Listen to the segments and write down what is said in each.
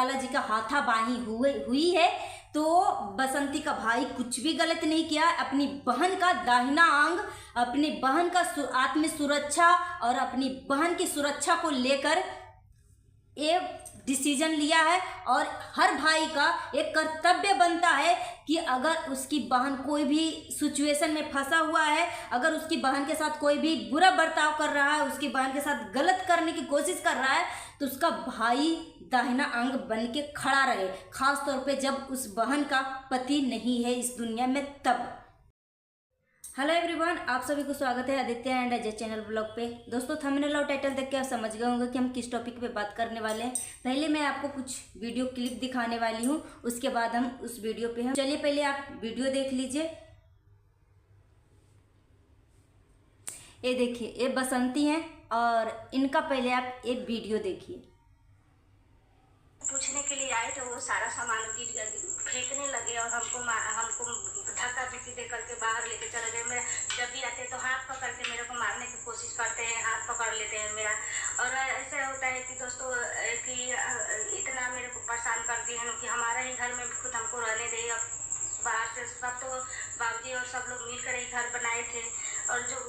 लाला जी का हाथापाई हुई है, तो बसंती का भाई कुछ भी गलत नहीं किया। अपनी बहन का दाहिना अंग, अपनी बहन का आत्म सुरक्षा और अपनी बहन की सुरक्षा को लेकर एक डिसीजन लिया है। और हर भाई का एक कर्तव्य बनता है कि अगर उसकी बहन कोई भी सिचुएशन में फंसा हुआ है, अगर उसकी बहन के साथ कोई भी बुरा बर्ताव कर रहा है, उसकी बहन के साथ गलत करने की कोशिश कर रहा है, तो उसका भाई दाहिना अंग बन के खड़ा रहे, खास तौर पे जब उस बहन का पति नहीं है इस दुनिया में तब। हेलो एवरीवन, आप सभी को स्वागत है Aditya and Ajay channel blog पे। दोस्तों, थंबनेल और टाइटल देख के आप समझ गए होंगे कि हम किस टॉपिक पे बात करने वाले हैं। पहले मैं आपको कुछ वीडियो क्लिप दिखाने वाली हूँ, उसके बाद हम उस वीडियो पे चलिए पहले आप वीडियो देख लीजिए। ये देखिए, ये बसंती हैं और इनका पहले आप एक वीडियो देखिए। पूछने के लिए आए तो वो सारा सामान फेंकने लगे और हमको धक्का धुक्की दे करके बाहर लेके चले गए। मेरा जब भी आते तो हाथ पकड़ के मेरे को मारने की कोशिश करते हैं, हाथ पकड़ लेते हैं मेरा। और ऐसा होता है कि दोस्तों कि इतना मेरे को परेशान कर दिए हैं कि हमारा ही घर में खुद हमको रहने दे। अब बाहर से सब तो बाबूजी और सब लोग मिलकर ही घर बनाए थे, और जो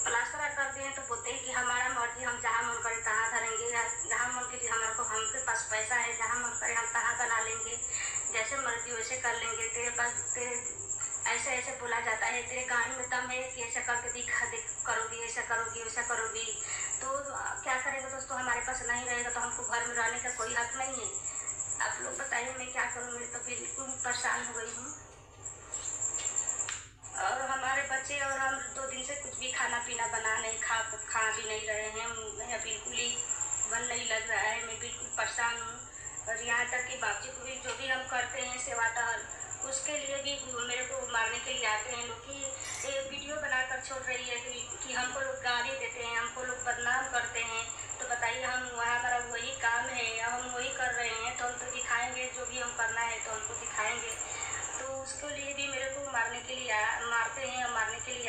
प्लास्टर कर दिए तो बोलते हैं कि हमारा मर्जी, हम जहाँ मन करे तहाँ धरेंगे, जहाँ मन करे हमारे को, हमके पास पैसा है, जहाँ मन करे हम तहाँ बना लेंगे, जैसे मर्जी वैसे कर लेंगे। तेरे पास ऐसे ऐसे बोला जाता है, तेरे गाड़ी में दम है कि ऐसा करके करोगी, ऐसा करोगी, वैसा करोगी। तो क्या करेंगे दोस्तों, हमारे पास नहीं रहेगा तो हमको घर में रहने का कोई हक नहीं है। आप लोग बताइए मैं क्या करूँ, मैं तो बिल्कुल परेशान हो गई हूँ। और हमारे बच्चे और हम 2 दिन से कुछ भी खाना पीना खा भी नहीं रहे हैं। मेरा बिल्कुल ही मन नहीं लग रहा है, मैं बिल्कुल परेशान हूँ। और यहाँ तक कि बाबूजी को भी जो भी हम करते हैं सेवा टहल, उसके लिए भी मेरे को मारने के लिए आते हैं लोग कि वीडियो बनाकर छोड़ रही है कि हमको लोग गाली देते हैं, हमको लोग बदनाम करते हैं। तो बताइए, हम वहाँ हमारा वही काम है, अब हम वही कर रहे हैं तो हम तो दिखाएँगे, जो भी हम करना है तो हमको दिखाएँगे। तो उसके लिए भी मेरे को मारने के लिए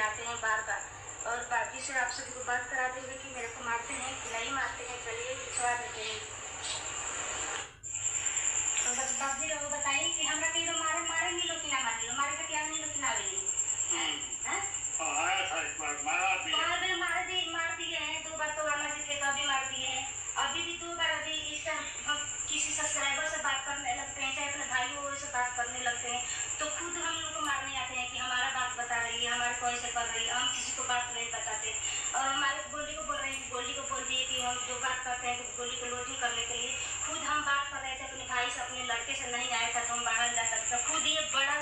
आते हैं बार बार। और बाकी से आप सभी को बात करा देंगे कि मेरे को मारते हैं कि नहीं मारते हैं, चलिए विश्वास देते हैं। तो बस बाबूजी लोग बताइए कि हमरा कहीं तो मारेंगे लोग कि ना मारेंगे, मारे का क्या नहीं लोग कि ना आवेंगे। मार दिए हैं 2 बार, तो रामा जी के कभी मार दिए हैं, अभी भी 2 बार। अभी इस टाइम हम किसी सब्सक्राइबर से बात करने लगते हैं, चाहे अपने भाई से बात करने लगते हैं, तो खुद हम लोग को मारने आते हैं कि हमारा बात बता रही है, हमारे को ऐसे कर रही है। हम किसी को बात नहीं बताते। और हमारे गोल्डी को बोल रहे हैं कि गोल्डी को बोल दिए कि हम जो बात करते हैं तो गोल्डी को लोटिंग करने के लिए। खुद हम बात कर रहे थे अपने भाई से, अपने लड़के से नहीं आया था तो हम बाहर जाकर था। खुद ये बड़ा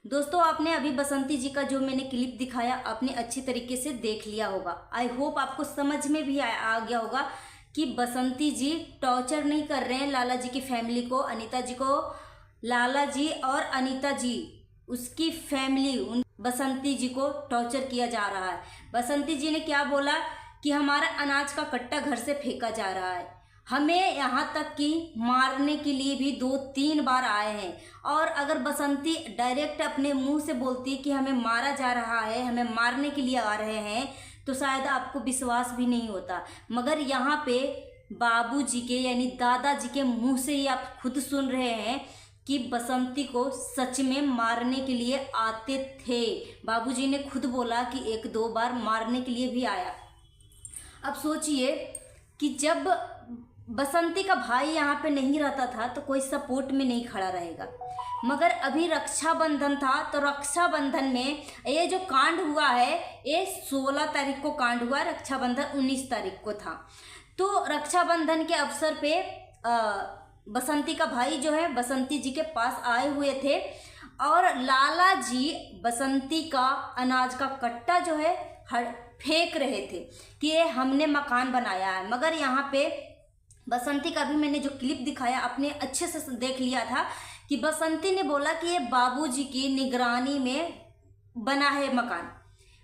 दोस्तों, आपने अभी बसंती जी का जो मैंने क्लिप दिखाया आपने अच्छी तरीके से देख लिया होगा। आई होप आपको समझ में भी आ गया होगा कि बसंती जी टॉर्चर नहीं कर रहे हैं लाला जी की फैमिली को, अनीता जी को। लाला जी और अनीता जी, उसकी फैमिली, उन बसंती जी को टॉर्चर किया जा रहा है। बसंती जी ने क्या बोला कि हमारा अनाज का कट्टा घर से फेंका जा रहा है, हमें यहाँ तक कि मारने के लिए भी 2-3 बार आए हैं। और अगर बसंती डायरेक्ट अपने मुंह से बोलती कि हमें मारा जा रहा है, हमें मारने के लिए आ रहे हैं, तो शायद आपको विश्वास भी नहीं होता। मगर यहाँ पे बाबूजी के यानी दादाजी के मुंह से ही आप खुद सुन रहे हैं कि बसंती को सच में मारने के लिए आते थे। बाबूजी ने खुद बोला कि 1-2 बार मारने के लिए भी आया। अब सोचिए कि जब बसंती का भाई यहाँ पे नहीं रहता था तो कोई सपोर्ट में नहीं खड़ा रहेगा। मगर अभी रक्षाबंधन था, तो रक्षाबंधन में ये जो कांड हुआ है, ये 16 तारीख को कांड हुआ, रक्षाबंधन 19 तारीख को था। तो रक्षाबंधन के अवसर पे बसंती का भाई जो है बसंती जी के पास आए हुए थे, और लाला जी बसंती का अनाज का कट्टा जो है फेंक रहे थे कि ये हमने मकान बनाया है। मगर यहाँ पे बसंती का भी मैंने जो क्लिप दिखाया आपने अच्छे से देख लिया था कि बसंती ने बोला कि ये बाबूजी की निगरानी में बना है मकान,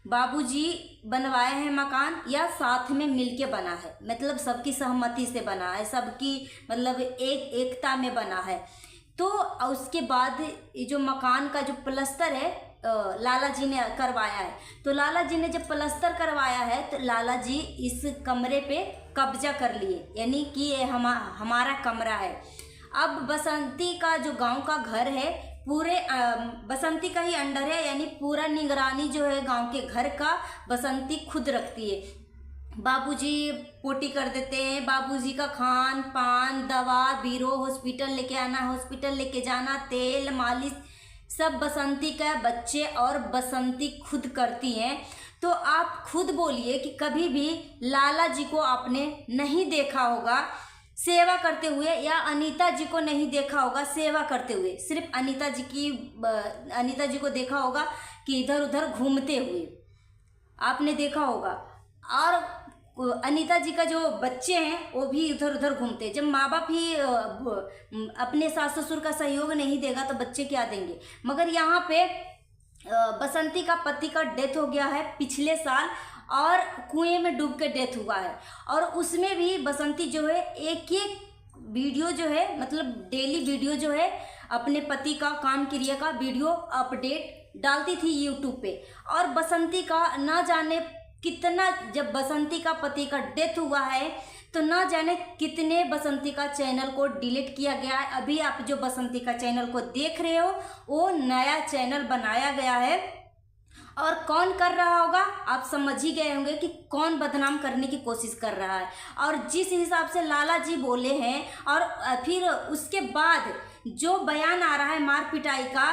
बाबूजी बनवाए हैं मकान, या साथ में मिलके बना है, मतलब सबकी सहमति से बना है, सबकी मतलब एकता में बना है। तो उसके बाद ये जो मकान का जो प्लस्तर है लाला जी ने करवाया है। तो लाला जी ने जब प्लस्तर करवाया है तो लाला जी इस कमरे पे कब्जा कर लिए, यानी कि ये हमारा कमरा है। अब बसंती का जो गांव का घर है पूरे बसंती का ही अंडर है, यानी पूरा निगरानी जो है गांव के घर का बसंती खुद रखती है। बाबूजी पोटी कर देते हैं, बाबूजी का खान पान, दवा बीरो, हॉस्पिटल लेके आना, हॉस्पिटल लेके जाना, तेल मालिश सब बसंती का बच्चे और बसंती खुद करती हैं। तो आप खुद बोलिए कि कभी भी लाला जी को आपने नहीं देखा होगा सेवा करते हुए, या अनीता जी को नहीं देखा होगा सेवा करते हुए, सिर्फ अनीता जी को देखा होगा कि इधर उधर घूमते हुए आपने देखा होगा। और अनीता जी का जो बच्चे हैं वो भी इधर उधर घूमते हैं। जब माँ बाप ही अपने सास ससुर का सहयोग नहीं देगा तो बच्चे क्या देंगे। मगर यहाँ पे बसंती का पति का डेथ हो गया है पिछले साल, और कुएं में डूब के डेथ हुआ है। और उसमें भी बसंती जो है एक वीडियो जो है, मतलब डेली वीडियो जो है अपने पति का काम क्रिया का वीडियो अपडेट डालती थी यूट्यूब पे। और बसंती का ना जाने कितना, जब बसंती का पति का डेथ हुआ है तो ना जाने कितने बसंती का चैनल को डिलीट किया गया है। अभी आप जो बसंती का चैनल को देख रहे हो वो नया चैनल बनाया गया है, और कौन कर रहा होगा आप समझ ही गए होंगे कि कौन बदनाम करने की कोशिश कर रहा है। और जिस हिसाब से लाला जी बोले हैं, और फिर उसके बाद जो बयान आ रहा है मार पिटाई का,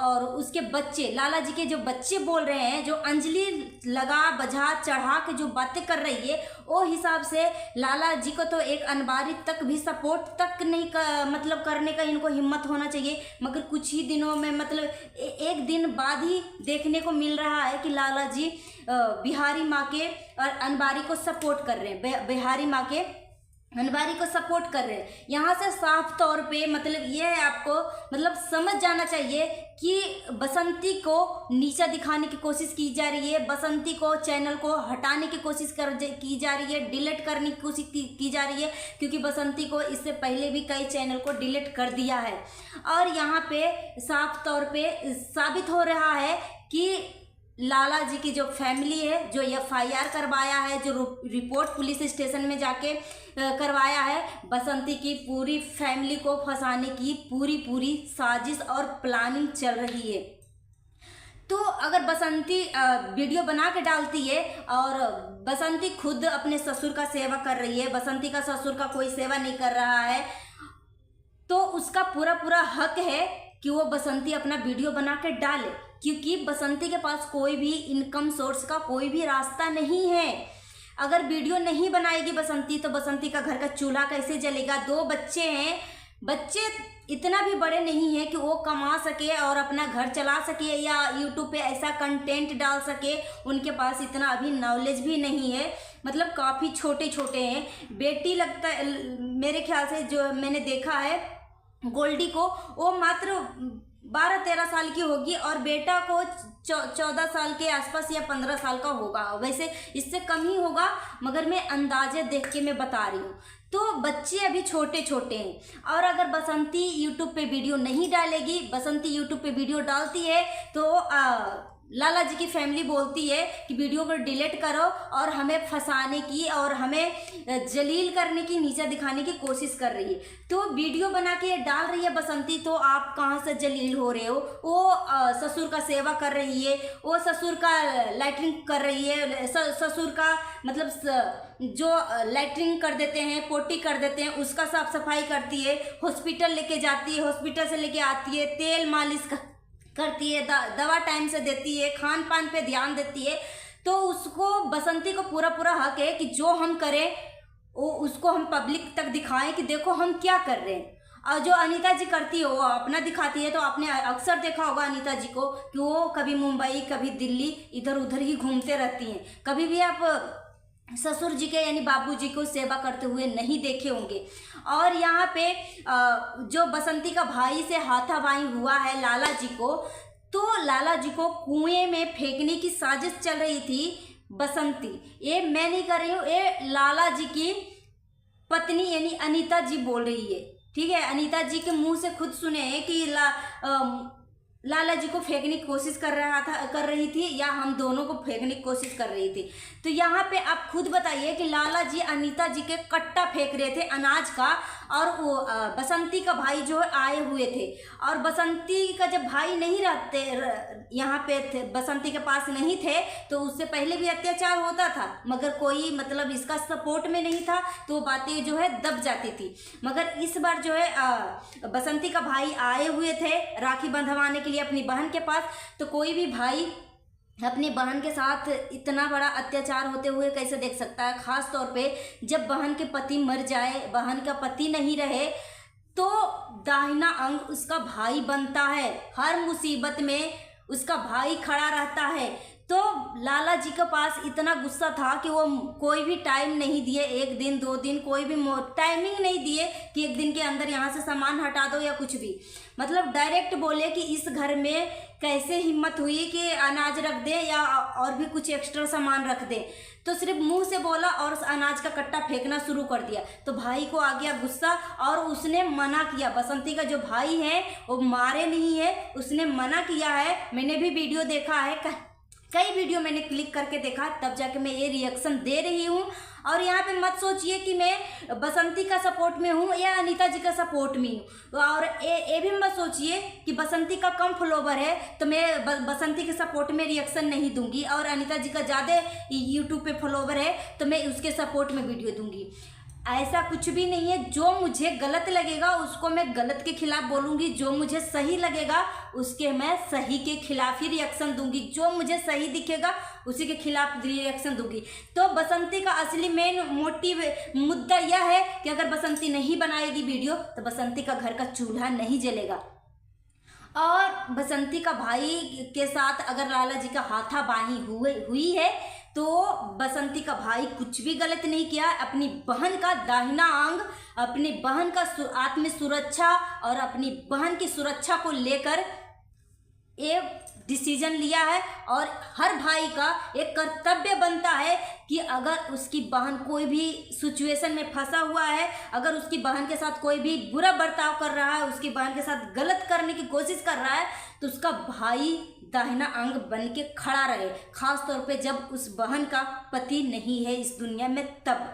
और उसके बच्चे लाला जी के जो बच्चे बोल रहे हैं, जो अंजलि लगा बजा चढ़ा के जो बातें कर रही है, वो हिसाब से लाला जी को तो एक अनबारी तक भी सपोर्ट तक नहीं मतलब करने का इनको हिम्मत होना चाहिए। मगर कुछ ही दिनों में, मतलब एक दिन बाद ही देखने को मिल रहा है कि लाला जी बिहारी माँ के और अनबारी को सपोर्ट कर रहे हैं, बिहारी माँ के अनबारी को सपोर्ट कर रहे हैं। यहाँ से साफ तौर पे मतलब ये है, आपको मतलब समझ जाना चाहिए कि बसंती को नीचा दिखाने की कोशिश की जा रही है, बसंती को चैनल को हटाने की कोशिश की जा रही है, डिलीट करने की कोशिश की जा रही है, क्योंकि बसंती को इससे पहले भी कई चैनल को डिलीट कर दिया है। और यहाँ पे साफ तौर पे साबित हो रहा है कि लाला जी की जो फैमिली है, जो FIR करवाया है, जो रिपोर्ट पुलिस स्टेशन में जाके करवाया है, बसंती की पूरी फैमिली को फंसाने की पूरी साजिश और प्लानिंग चल रही है। तो अगर बसंती वीडियो बना के डालती है और बसंती खुद अपने ससुर का सेवा कर रही है, बसंती का ससुर का कोई सेवा नहीं कर रहा है, तो उसका पूरा हक है कि वो बसंती अपना वीडियो बना के डाले, क्योंकि बसंती के पास कोई भी इनकम सोर्स का कोई भी रास्ता नहीं है। अगर वीडियो नहीं बनाएगी बसंती तो बसंती का घर का चूल्हा कैसे जलेगा। 2 बच्चे हैं, बच्चे इतना भी बड़े नहीं है कि वो कमा सके और अपना घर चला सके या यूट्यूब पे ऐसा कंटेंट डाल सके। उनके पास इतना अभी नॉलेज भी नहीं है, मतलब काफ़ी छोटे हैं। बेटी लगता है मेरे ख्याल से, जो मैंने देखा है गोल्डी को, वो मात्र 12-13 साल की होगी, और बेटा को 14 साल के आसपास या 15 साल का होगा, वैसे इससे कम ही होगा, मगर मैं अंदाजे देख के मैं बता रही हूँ। तो बच्चे अभी छोटे हैं। और अगर बसंती यूट्यूब पे वीडियो नहीं डालेगी, बसंती यूट्यूब पे वीडियो डालती है तो लाला जी की फैमिली बोलती है कि वीडियो को डिलीट करो, और हमें फंसाने की और हमें जलील करने की, नीचा दिखाने की कोशिश कर रही है। तो वीडियो बना के डाल रही है बसंती, तो आप कहाँ से जलील हो रहे हो। वो ससुर का सेवा कर रही है, वो ससुर का लैट्रिन कर रही है, ससुर का मतलब जो लैट्रिन कर देते हैं, पोटी कर देते हैं, उसका साफ सफाई करती है, हॉस्पिटल लेके जाती है, हॉस्पिटल से लेके आती है, तेल मालिश करती है, दवा टाइम से देती है, खान पान पे ध्यान देती है। तो उसको बसंती को पूरा हक है कि जो हम करें वो उसको हम पब्लिक तक दिखाएं कि देखो हम क्या कर रहे हैं। और जो अनीता जी करती है वो अपना दिखाती है। तो आपने अक्सर देखा होगा अनीता जी को कि वो कभी मुंबई कभी दिल्ली इधर उधर ही घूमते रहती हैं। कभी भी आप ससुर जी के यानी बाबूजी को सेवा करते हुए नहीं देखे होंगे। और यहाँ पे जो बसंती का भाई से हाथापाई हुआ है लाला जी को, तो लाला जी को कुएं में फेंकने की साजिश चल रही थी बसंती। ये मैं नहीं कर रही हूँ, ये लाला जी की पत्नी यानी अनीता जी बोल रही है। ठीक है, अनीता जी के मुंह से खुद सुने हैं कि लाला जी को फेंकने की कोशिश कर रही थी या हम दोनों को फेंकने की कोशिश कर रही थी। तो यहाँ पे आप खुद बताइए कि लाला जी अनीता जी के कट्टा फेंक रहे थे अनाज का, और वो बसंती का भाई जो है आए हुए थे, और बसंती का जब भाई नहीं रहते यहाँ पे थे, बसंती के पास नहीं थे, तो उससे पहले भी अत्याचार होता था, मगर कोई मतलब इसका सपोर्ट में नहीं था, तो वो बातें जो है दब जाती थी। मगर इस बार जो है बसंती का भाई आए हुए थे राखी बंधवाने के लिए अपनी बहन के पास। तो कोई भी भाई अपनी बहन के साथ इतना बड़ा अत्याचार होते हुए कैसे देख सकता है, खास तौर पे जब बहन के पति मर जाए, बहन का पति नहीं रहे, तो दाहिना अंग उसका भाई बनता है, हर मुसीबत में उसका भाई खड़ा रहता है। तो लाला जी के पास इतना गुस्सा था कि वो कोई भी टाइम नहीं दिए, 1 दिन 2 दिन कोई भी टाइमिंग नहीं दिए कि 1 दिन के अंदर यहाँ से सामान हटा दो या कुछ भी, मतलब डायरेक्ट बोले कि इस घर में कैसे हिम्मत हुई कि अनाज रख दे या और भी कुछ एक्स्ट्रा सामान रख दे। तो सिर्फ मुंह से बोला और उस अनाज का कट्टा फेंकना शुरू कर दिया। तो भाई को आ गया गुस्सा और उसने मना किया। बसंती का जो भाई है वो मारे नहीं है, उसने मना किया है। मैंने भी वीडियो देखा है, कई वीडियो मैंने क्लिक करके देखा, तब जाके मैं ये रिएक्शन दे रही हूँ। और यहाँ पे मत सोचिए कि मैं बसंती का सपोर्ट में हूँ या अनीता जी का सपोर्ट में हूँ, और ये भी मत सोचिए कि बसंती का कम फॉलोवर है तो मैं बसंती के सपोर्ट में रिएक्शन नहीं दूंगी, और अनीता जी का ज़्यादा यूट्यूब पे फॉलोवर है तो मैं उसके सपोर्ट में वीडियो दूंगी। ऐसा कुछ भी नहीं है। जो मुझे गलत लगेगा उसको मैं गलत के खिलाफ बोलूँगी, जो मुझे सही लगेगा उसके मैं सही के खिलाफ ही रिएक्शन दूंगी, जो मुझे सही दिखेगा उसी के खिलाफ रिएक्शन दूंगी। तो बसंती का असली मेन मोटिव मुद्दा यह है कि अगर बसंती नहीं बनाएगी वीडियो तो बसंती का घर का चूल्हा नहीं जलेगा। और बसंती का भाई के साथ अगर लाला जी का हाथापाई हुई है तो बसंती का भाई कुछ भी गलत नहीं किया। अपनी बहन का दाहिना अंग, अपनी बहन का आत्म सुरक्षा और अपनी बहन की सुरक्षा को लेकर एक डिसीजन लिया है, और हर भाई का एक कर्तव्य बनता है कि अगर उसकी बहन कोई भी सिचुएशन में फंसा हुआ है, अगर उसकी बहन के साथ कोई भी बुरा बर्ताव कर रहा है, उसकी बहन के साथ गलत करने की कोशिश कर रहा है, तो उसका भाई दाहिना अंग बन के खड़ा रहे, खास तौर पे जब उस बहन का पति नहीं है इस दुनिया में तब।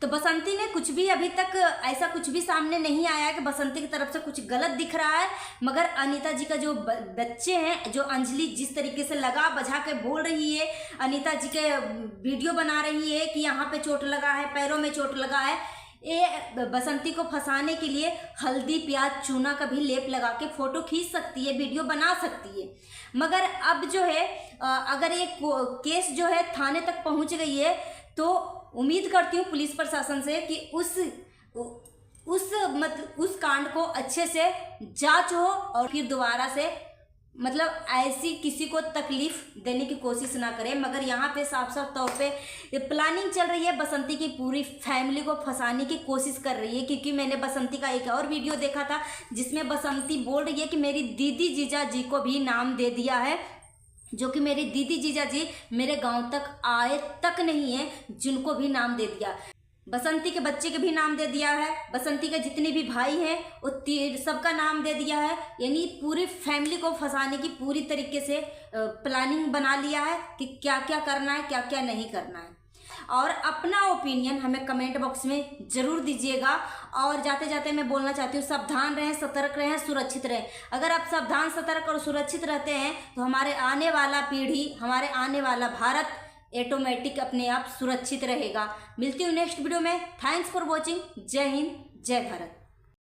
तो बसंती ने कुछ भी अभी तक ऐसा कुछ भी सामने नहीं आया कि बसंती की तरफ से कुछ गलत दिख रहा है, मगर अनीता जी का जो बच्चे हैं, जो अंजलि जिस तरीके से लगा बजा के बोल रही है, अनीता जी के वीडियो बना रही है कि यहाँ पे चोट लगा है, पैरों में चोट लगा है, ये बसंती को फंसाने के लिए हल्दी प्याज चूना का भी लेप लगा के फोटो खींच सकती है, वीडियो बना सकती है। मगर अब जो है अगर ये केस जो है थाने तक पहुंच गई है तो उम्मीद करती हूँ पुलिस प्रशासन से कि उस कांड को अच्छे से जांच हो और फिर दोबारा से मतलब ऐसी किसी को तकलीफ देने की कोशिश ना करें। मगर यहाँ पे साफ साफ तौर पे प्लानिंग चल रही है, बसंती की पूरी फैमिली को फंसाने की कोशिश कर रही है। क्योंकि मैंने बसंती का एक और वीडियो देखा था जिसमें बसंती बोल रही है कि मेरी दीदी जीजा जी को भी नाम दे दिया है, जो कि मेरी दीदी जीजा जी मेरे गांव तक आए तक नहीं है, जिनको भी नाम दे दिया। बसंती के बच्चे के भी नाम दे दिया है, बसंती के जितने भी भाई हैं वो सबका नाम दे दिया है। यानी पूरी फैमिली को फंसाने की पूरी तरीके से प्लानिंग बना लिया है कि क्या क्या करना है, क्या क्या नहीं करना है। और अपना ओपिनियन हमें कमेंट बॉक्स में ज़रूर दीजिएगा। और जाते जाते मैं बोलना चाहती हूँ, सावधान रहें, सतर्क रहें, सुरक्षित रहें। अगर आप सावधान, सतर्क और सुरक्षित रहते हैं तो हमारे आने वाला पीढ़ी, हमारे आने वाला भारत ऑटोमेटिक अपने आप सुरक्षित रहेगा। मिलती हूँ नेक्स्ट वीडियो में। Thanks for watching. जय हिंद, जय भारत।